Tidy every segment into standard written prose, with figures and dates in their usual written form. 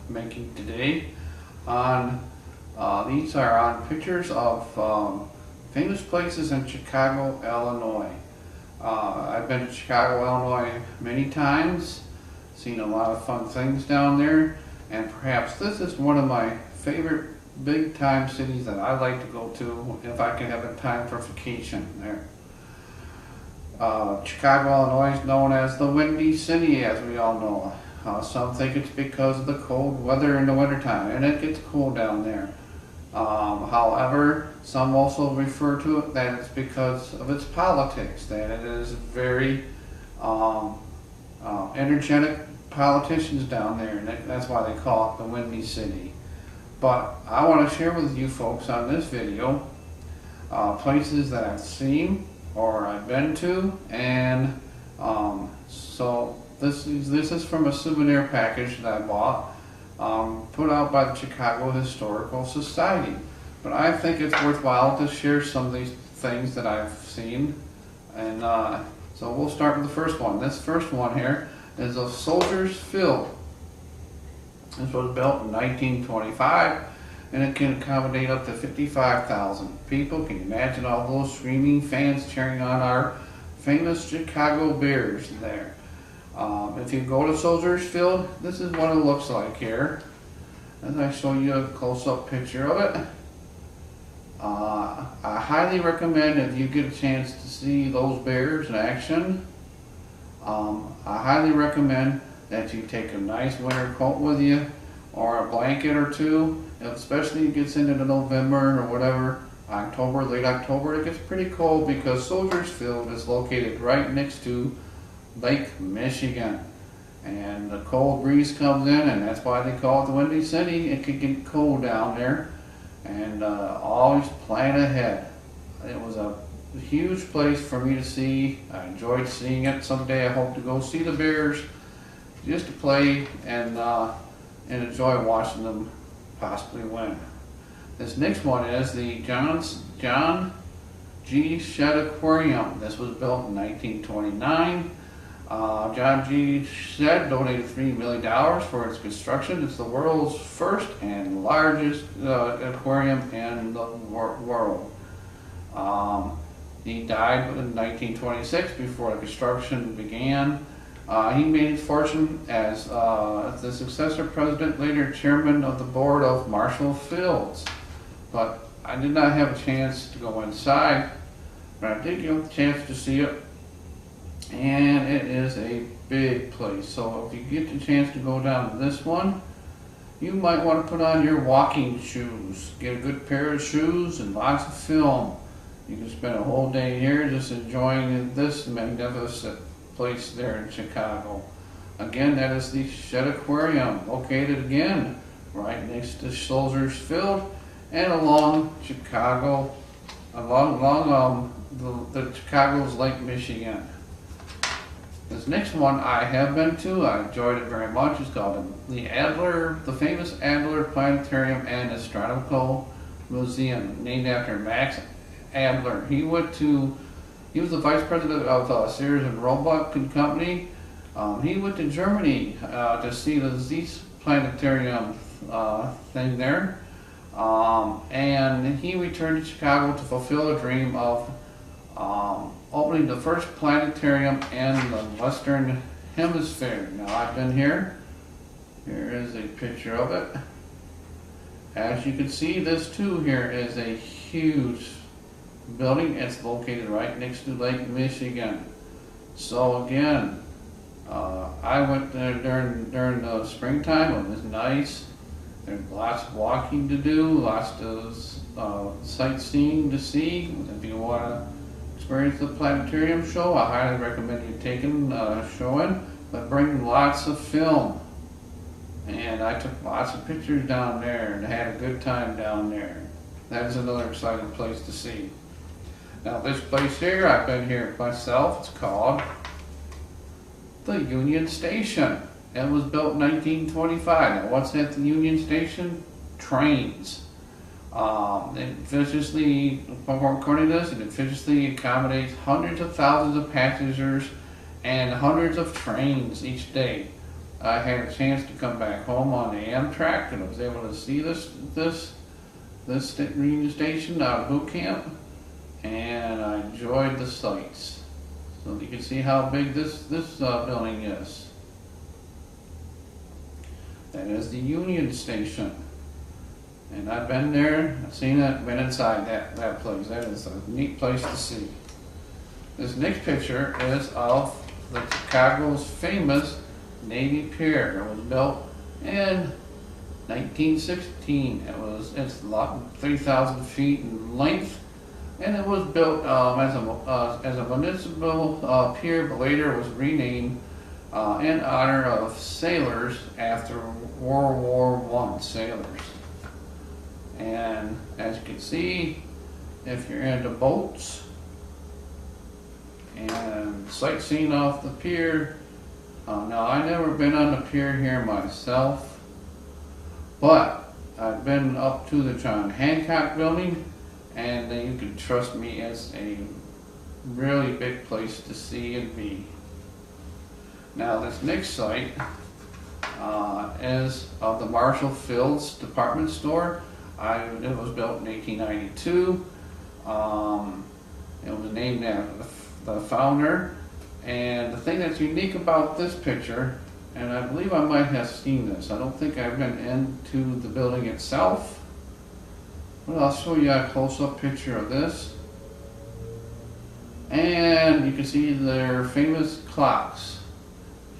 making today. On These are on pictures of famous places in Chicago, Illinois. I've been to Chicago, Illinois many times, seen a lot of fun things down there, and perhaps this is one of my favorite big time cities that I like to go to if I can have a time for vacation there. Chicago, Illinois is known as the Windy City, as we all know. Some think it's because of the cold weather in the wintertime, and it gets cold down there. However, some also refer to it that it's because of its politics, that it is very energetic politicians down there, and that's why they call it the Windy City. But I want to share with you folks on this video places that I've seen or I've been to, and so this is from a souvenir package that I bought, put out by the Chicago Historical Society. But I think it's worthwhile to share some of these things that I've seen, and so we'll start with the first one. This first one here is of Sears Field. This was built in 1925, and it can accommodate up to 55,000 people. Can you imagine all those screaming fans cheering on our famous Chicago Bears there? If you go to Sears Field, this is what it looks like here. As I show you a close-up picture of it. I highly recommend, if you get a chance to see those Bears in action, I highly recommend that you take a nice winter coat with you, or a blanket or two, especially if it gets into November or whatever, October, late October. It gets pretty cold because Sears Field is located right next to Lake Michigan, and the cold breeze comes in, and that's why they call it the Windy City. It could get cold down there, and always plan ahead. It was a huge place for me to see. I enjoyed seeing it. Someday I hope to go see the Bears, just to play and enjoy watching them possibly win. This next one is the John G. Shedd Aquarium. This was built in 1929. John G. Shedd donated $3 million for its construction. It's the world's first and largest aquarium in the world. He died in 1926 before the construction began. He made his fortune as the successor president, later chairman of the board of Marshall Fields. But I did not have a chance to go inside, but I did get a chance to see it. And it is a big place. So if you get the chance to go down to this one, you might want to put on your walking shoes. Get a good pair of shoes and lots of film. You can spend a whole day here just enjoying this magnificent place there in Chicago. Again, that is the Shedd Aquarium, located again right next to Sears Field and along Chicago, along the Chicago's Lake Michigan. This next one I have been to. I enjoyed it very much. It's called the famous Adler Planetarium and Astronomical Museum, named after Max Adler. He was the vice president of Sears and Roebuck and Company. He went to Germany to see the Sears Planetarium thing there, and he returned to Chicago to fulfill a dream of opening the first planetarium in the Western Hemisphere. Now I've been here. Here is a picture of it. As you can see, this too here is a huge building. It's located right next to Lake Michigan. So again, I went there during the springtime. It was nice. There's lots of walking to do, lots of sightseeing to see. If you want to experience the planetarium show, I highly recommend you taking showing, but bring lots of film. And I took lots of pictures down there and had a good time down there. That is another exciting place to see. Now this place here, I've been here myself. It's called the Union Station. It was built in 1925. Now what's at the Union Station? Trains. According to this, it efficiently accommodates hundreds of thousands of passengers and hundreds of trains each day. I had a chance to come back home on the Amtrak, and I was able to see this reunion station out of boot camp, and I enjoyed the sights. So you can see how big this building is. That is the Union Station. And I've been there, I've seen it, been inside that place. That is a neat place to see. This next picture is of the Chicago's famous Navy Pier. It was built in 1916. It's 3,000 feet in length, and it was built as a municipal pier, but later was renamed in honor of sailors after World War I sailors. And as you can see, if you're into boats and sightseeing off the pier, now I've never been on the pier here myself, but I've been up to the John Hancock building, and you can trust me, it's a really big place to see and be. Now this next site is of the Marshall Fields department store. It was built in 1892. It was named after the founder. And the thing that's unique about this picture, and I believe I might have seen this, I don't think I've been into the building itself, but I'll show you a close-up picture of this. And you can see their famous clocks.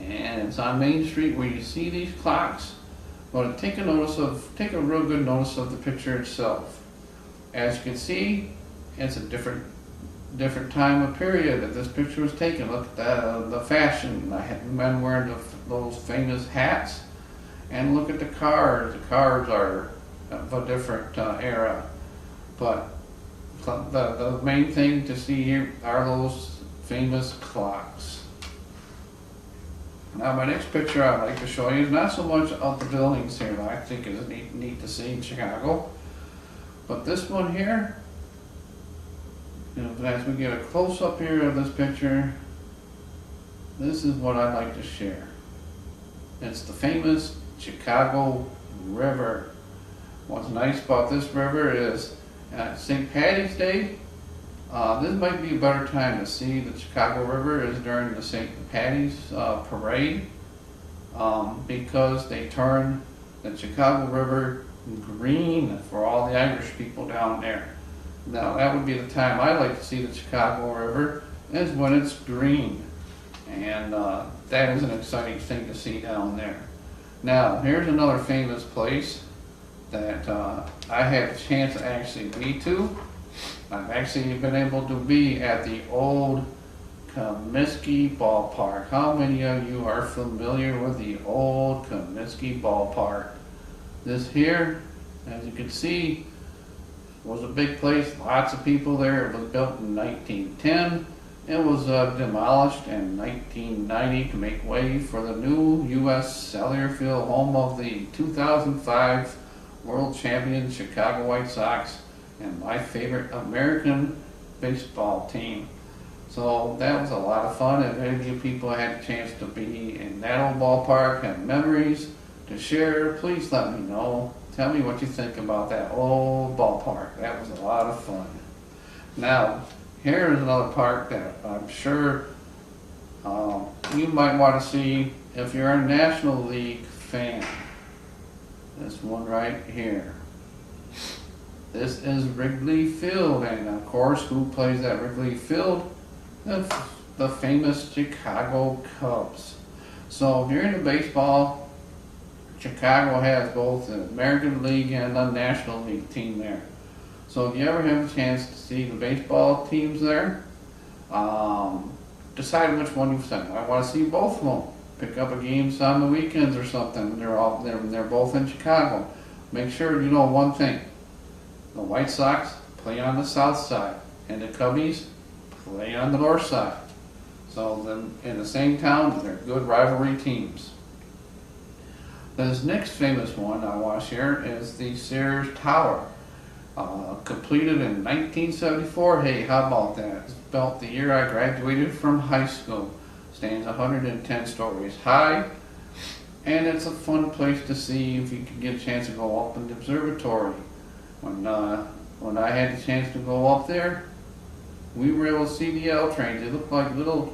And it's on Main Street where you see these clocks. But take a real good notice of the picture itself. As you can see, it's a different time of period that this picture was taken. Look at the fashion. Men wearing those famous hats. And look at the cars. The cars are of a different era. But the main thing to see here are those famous clocks. Now my next picture I'd like to show you is not so much of the buildings here that I think is neat to see in Chicago, but this one here, as we get a close-up here of this picture, this is what I'd like to share. It's the famous Chicago River. What's nice about this river is at St. Patty's Day, this might be a better time to see the Chicago River is during the St. Patty's parade, because they turn the Chicago River green for all the Irish people down there. Now that would be the time I like to see the Chicago River, is when it's green, and that is an exciting thing to see down there. Now here's another famous place that I had a chance to actually be to. I've actually been able to be at the old Comiskey Ballpark. How many of you are familiar with the old Comiskey Ballpark? This here, as you can see, was a big place, lots of people there. It was built in 1910. It was demolished in 1990 to make way for the new U.S. Cellular Field, home of the 2005 World Champion Chicago White Sox and my favorite American baseball team. So that was a lot of fun. If any of you people had a chance to be in that old ballpark, have memories to share, please let me know. Tell me what you think about that old ballpark. That was a lot of fun. Now, here is another park that I'm sure you might want to see if you're a National League fan. This one right here. This is Wrigley Field, and of course, who plays at Wrigley Field? The famous Chicago Cubs. So if you're into baseball, Chicago has both the American League and the National League team there. So if you ever have a chance to see the baseball teams there, decide which one you send. I want to see both of them. Pick up a games on the weekends or something. They're both in Chicago. Make sure you know one thing. The White Sox play on the south side, and the Cubbies play on the north side. So then, in the same town, they're good rivalry teams. This next famous one I want to share is the Sears Tower. Completed in 1974. Hey, how about that? It's built the year I graduated from high school. Stands 110 stories high. and it's a fun place to see if you can get a chance to go up in the observatory. When I had the chance to go up there, we were able to see the L trains. They look like little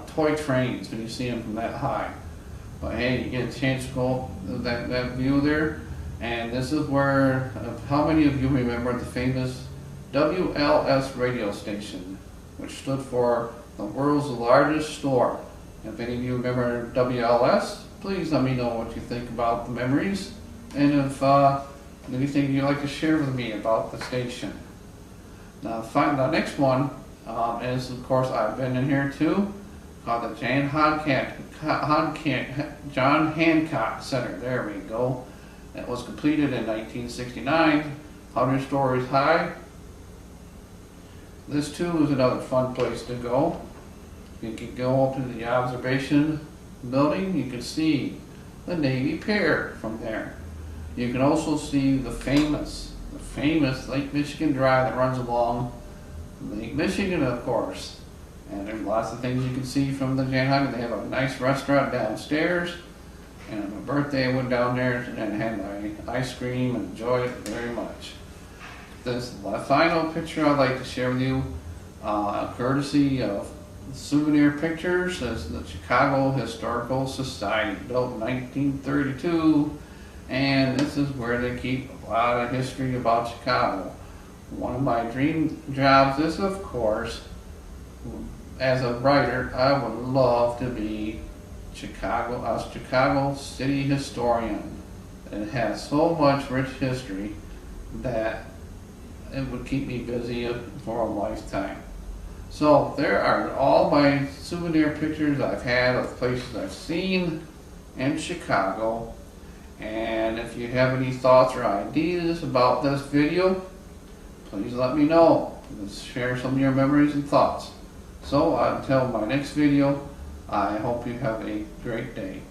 toy trains when you see them from that high. But hey, you get a chance to go up that view there, and this is where. How many of you remember the famous WLS radio station, which stood for the world's largest store? If any of you remember WLS, please let me know what you think about the memories, and if anything you'd like to share with me about the station. Now, the next one is, of course, I've been in here too, called the John Hancock Center. There we go. It was completed in 1969, 100 stories high. This too is another fun place to go. You can go up to the observation building. You can see the Navy Pier from there. You can also see the famous Lake Michigan Drive that runs along Lake Michigan, of course. And there's lots of things you can see from the Hancock. They have a nice restaurant downstairs. And on my birthday, I went down there and had my ice cream and enjoyed it very much. This final picture I'd like to share with you, courtesy of Souvenir Pictures, is the Chicago Historical Society, built in 1932. And this is where they keep a lot of history about Chicago. One of my dream jobs is, of course, as a writer, I would love to be a Chicago city historian. It has so much rich history that it would keep me busy for a lifetime. So there are all my souvenir pictures I've had of places I've seen in Chicago. And if you have any thoughts or ideas about this video, please let me know. Let's share some of your memories and thoughts. So until my next video, I hope you have a great day.